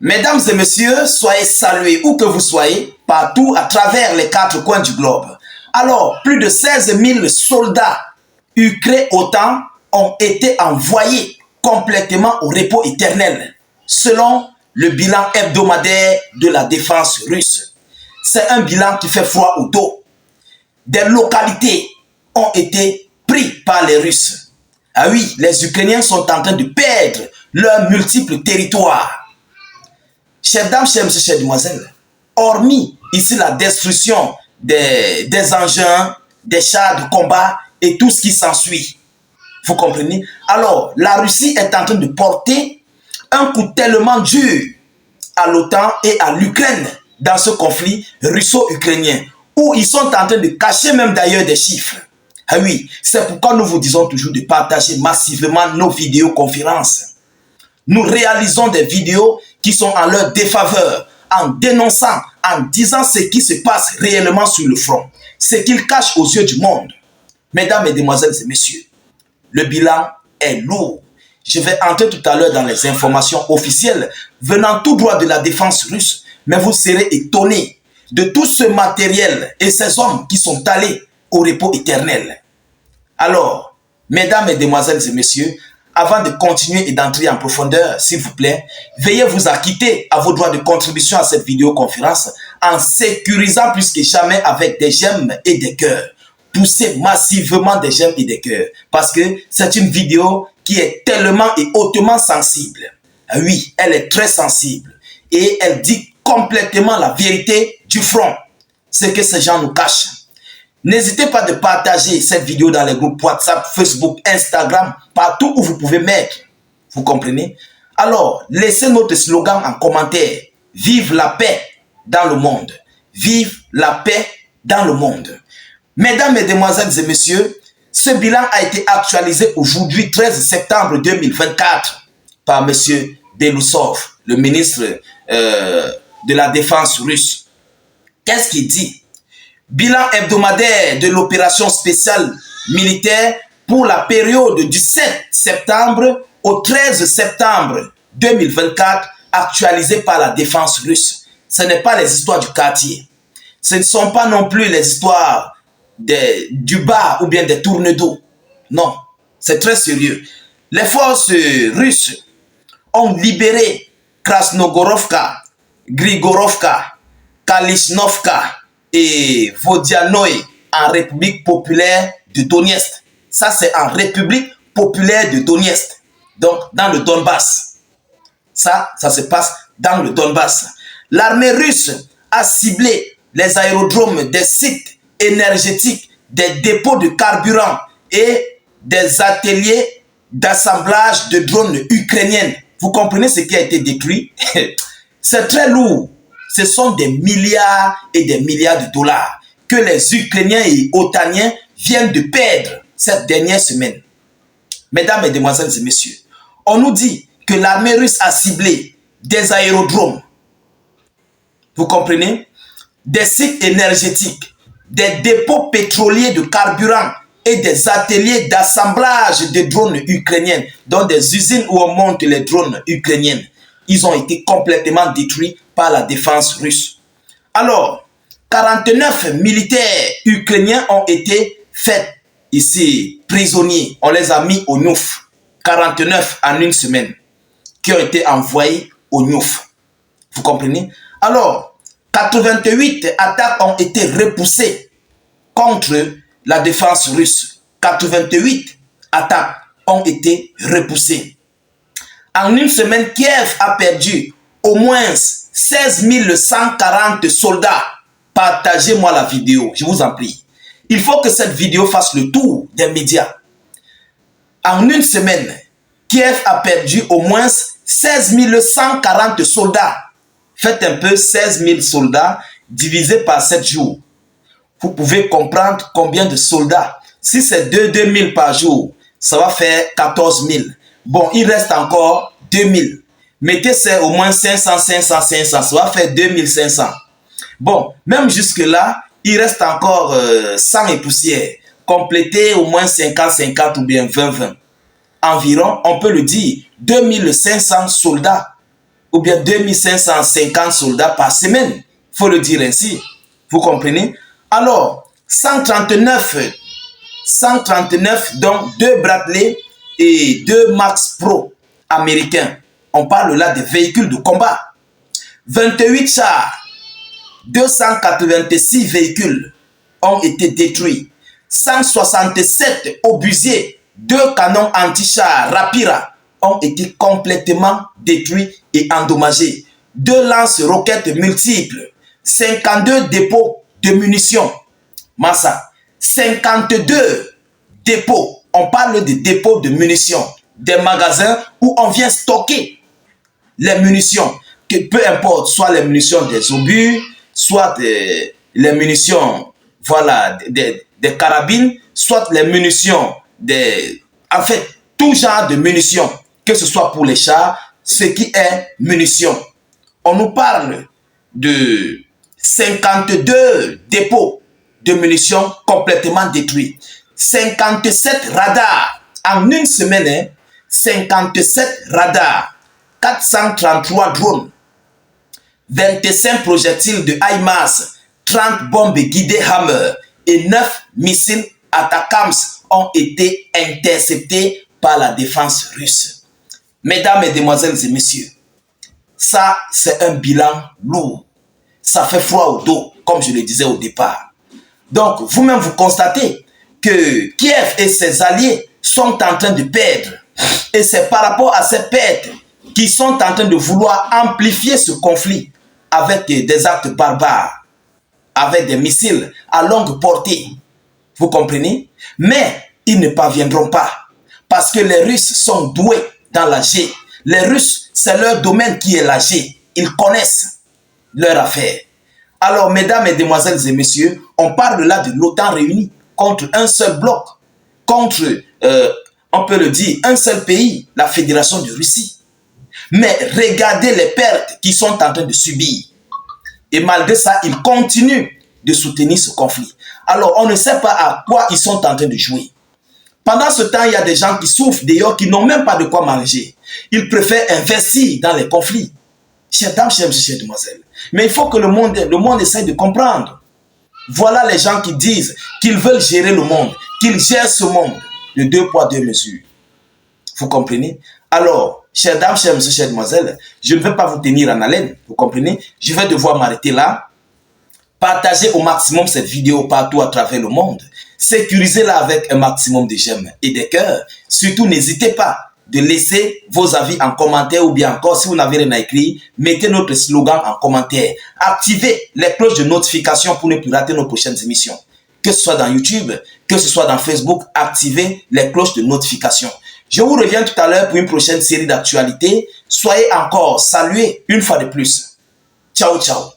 Mesdames et messieurs, soyez salués où que vous soyez, partout à travers les 4 coins du globe. Alors, plus de 16 000 soldats ukrainiens OTAN ont été envoyés complètement au repos éternel, selon le bilan hebdomadaire de la défense russe. C'est un bilan qui fait froid au dos. Des localités ont été prises par les Russes. Ah oui, les Ukrainiens sont en train de perdre leurs multiples territoires. Chers dames, chers messieurs, chères demoiselles, hormis ici la destruction des engins, des chars de combat et tout ce qui s'ensuit, vous comprenez? Alors, la Russie est en train de porter un coup tellement dur à l'OTAN et à l'Ukraine dans ce conflit russo-ukrainien, où ils sont en train de cacher même d'ailleurs des chiffres. Ah oui, c'est pourquoi nous vous disons toujours de partager massivement nos vidéoconférences. Nous réalisons des vidéos qui sont en leur défaveur, en dénonçant, en disant ce qui se passe réellement sur le front, ce qu'ils cachent aux yeux du monde. Mesdames, Mesdemoiselles et Messieurs, le bilan est lourd. Je vais entrer tout à l'heure dans les informations officielles venant tout droit de la défense russe, mais vous serez étonnés de tout ce matériel et ces hommes qui sont allés au repos éternel. Alors, mesdames, Mesdemoiselles et Messieurs, avant de continuer et d'entrer en profondeur, s'il vous plaît, veuillez vous acquitter à vos droits de contribution à cette vidéoconférence en sécurisant plus que jamais avec des j'aime et des cœurs. Poussez massivement des j'aime et des cœurs parce que c'est une vidéo qui est tellement et hautement sensible. Oui, elle est très sensible et elle dit complètement la vérité du front, ce que ces gens nous cachent. N'hésitez pas de partager cette vidéo dans les groupes WhatsApp, Facebook, Instagram, partout où vous pouvez mettre. Vous comprenez? Alors, laissez notre slogan en commentaire. Vive la paix dans le monde. Vive la paix dans le monde. Mesdames, Mesdemoiselles et Messieurs, ce bilan a été actualisé aujourd'hui, 13 septembre 2024, par M. Belousov, le ministre de la Défense russe. Qu'est-ce qu'il dit? Bilan hebdomadaire de l'opération spéciale militaire pour la période du 7 septembre au 13 septembre 2024, actualisé par la défense russe. Ce n'est pas les histoires du quartier. Ce ne sont pas non plus les histoires du bar ou bien des tournes d'eau. Non, c'est très sérieux. Les forces russes ont libéré Krasnogorovka, Grigorovka, Kalishnovka et Vodianoï en République populaire de Donetsk. Ça, c'est en République populaire de Donetsk. Donc, dans le Donbass. Ça se passe dans le Donbass. L'armée russe a ciblé les aérodromes des sites énergétiques, des dépôts de carburant et des ateliers d'assemblage de drones ukrainiennes. Vous comprenez ce qui a été détruit? C'est très lourd. Ce sont des milliards et des milliards de dollars que les Ukrainiens et Otaniens viennent de perdre cette dernière semaine. Mesdames, Mesdemoiselles et Messieurs, on nous dit que l'armée russe a ciblé des aérodromes, vous comprenez, des sites énergétiques, des dépôts pétroliers de carburant et des ateliers d'assemblage de drones ukrainiennes, dans des usines où on monte les drones ukrainiennes. Ils ont été complètement détruits par la défense russe. Alors, 49 militaires ukrainiens ont été faits ici prisonniers. On les a mis au Nouf. 49 en une semaine qui ont été envoyés au Nouf. Vous comprenez? Alors, 88 attaques ont été repoussées contre la défense russe. 88 attaques ont été repoussées. En une semaine, Kiev a perdu au moins 16 140 soldats. Partagez-moi la vidéo, je vous en prie. Il faut que cette vidéo fasse le tour des médias. En une semaine, Kiev a perdu au moins 16 140 soldats. Faites un peu 16 000 soldats divisé par 7 jours. Vous pouvez comprendre combien de soldats. Si c'est 2 000 par jour, ça va faire 14 000. Bon, il reste encore 2 000. Mettez ça au moins 500, 500, 500. Ça va faire 2 500. Bon, même jusque-là, il reste encore 100 et poussière. Complétez au moins 50, 50 ou bien 20, 20. Environ, on peut le dire, 2 500 soldats ou bien 2550 soldats par semaine. Il faut le dire ainsi. Vous comprenez? Alors, 139 dont 2 Bradley et 2 Max Pro américains. On parle là des véhicules de combat. 28 chars, 286 véhicules ont été détruits. 167 obusiers, 2 canons anti-chars Rapira ont été complètement détruits et endommagés. 2 lance-roquettes multiples, 52 dépôts de munitions. Massa, 52 dépôts. On parle de dépôts de munitions, des magasins où on vient stocker les munitions. Que peu importe, soit les munitions des obus, soit les munitions, voilà, des carabines, soit les munitions en fait, tout genre de munitions, que ce soit pour les chars, ce qui est munitions. On nous parle de 52 dépôts de munitions complètement détruits. 57 radars en une semaine, hein, 57 radars, 433 drones, 25 projectiles de HIMARS, 30 bombes guidées Hammer et 9 missiles ATACMS ont été interceptés par la défense russe. Mesdames, Mesdemoiselles et Messieurs, ça c'est un bilan lourd. Ça fait froid au dos, comme je le disais au départ. Donc, vous-même, vous constatez que Kiev et ses alliés sont en train de perdre. Et c'est par rapport à ces pertes qu'ils sont en train de vouloir amplifier ce conflit avec des actes barbares, avec des missiles à longue portée. Vous comprenez? Mais ils ne parviendront pas parce que les Russes sont doués dans la G. Les Russes, c'est leur domaine qui est la G. Ils connaissent leur affaire. Alors, mesdames, mesdemoiselles et messieurs, on parle là de l'OTAN réunie contre un seul bloc, contre, on peut le dire, un seul pays, la Fédération de Russie. Mais regardez les pertes qu'ils sont en train de subir. Et malgré ça, ils continuent de soutenir ce conflit. Alors, on ne sait pas à quoi ils sont en train de jouer. Pendant ce temps, il y a des gens qui souffrent d'ailleurs, qui n'ont même pas de quoi manger. Ils préfèrent investir dans les conflits. Chers dames, chers messieurs, chères demoiselles. Mais il faut que le monde essaie de comprendre. Voilà les gens qui disent qu'ils veulent gérer le monde, qu'ils gèrent ce monde de 2 poids, 2 mesures. Vous comprenez? Alors, chers dames, chers messieurs, chères demoiselles, je ne vais pas vous tenir en haleine. Vous comprenez? Je vais devoir m'arrêter là. Partagez au maximum cette vidéo partout à travers le monde. Sécurisez-la avec un maximum de j'aime et de cœurs. Surtout, n'hésitez pas de laisser vos avis en commentaire ou bien encore, si vous n'avez rien à écrire, mettez notre slogan en commentaire. Activez les cloches de notification pour ne plus rater nos prochaines émissions. Que ce soit dans YouTube, que ce soit dans Facebook, activez les cloches de notification. Je vous reviens tout à l'heure pour une prochaine série d'actualités. Soyez encore salués une fois de plus. Ciao, ciao.